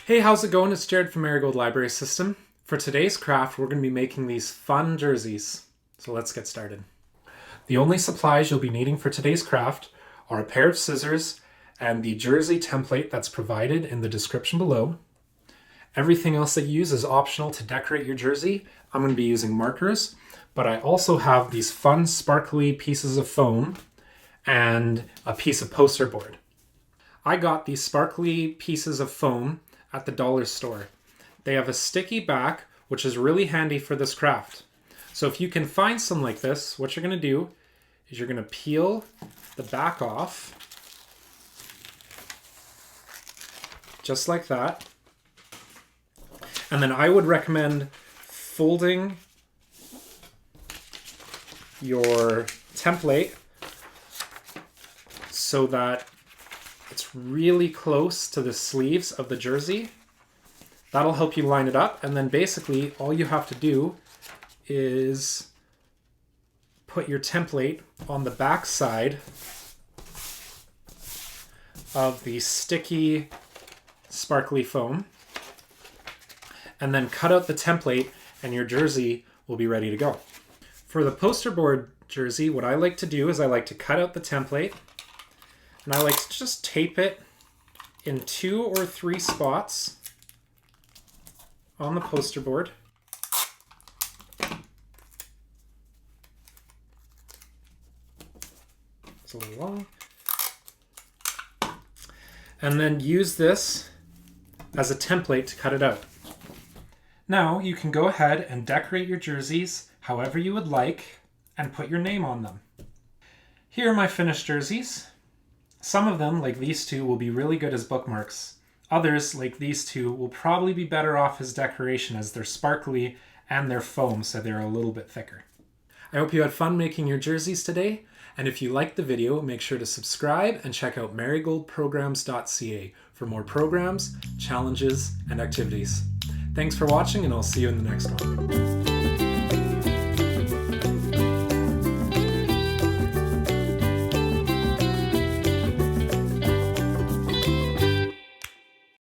Hey, how's it going? It's Jared from Marigold Library System. For today's craft, we're going to be making these fun jerseys. So let's get started. The only supplies you'll be needing for today's craft are a pair of scissors and the jersey template that's provided in the description below. Everything else that you use is optional to decorate your jersey. I'm going to be using markers, but I also have these fun sparkly pieces of foam and a piece of poster board. I got these sparkly pieces of foam at the dollar store. They have a sticky back, which is really handy for this craft. So if you can find some like this, what you're going to do is you're going to peel the back off, just like that. And then I would recommend folding your template so that it's really close to the sleeves of the jersey. That'll help you line it up, and then basically all you have to do is put your template on the back side of the sticky sparkly foam, and then cut out the template and your jersey will be ready to go. For the poster board jersey, what I like to do is I like to cut out the template and I like to just tape it in 2 or 3 spots on the poster board. It's a little long. And then use this as a template to cut it out. Now you can go ahead and decorate your jerseys however you would like and put your name on them. Here are my finished jerseys. Some of them, like these two, will be really good as bookmarks. Others, like these two, will probably be better off as decoration as they're sparkly and they're foam, so they're a little bit thicker. I hope you had fun making your jerseys today, and if you liked the video, make sure to subscribe and check out marigoldprograms.ca for more programs, challenges, and activities. Thanks for watching, and I'll see you in the next one.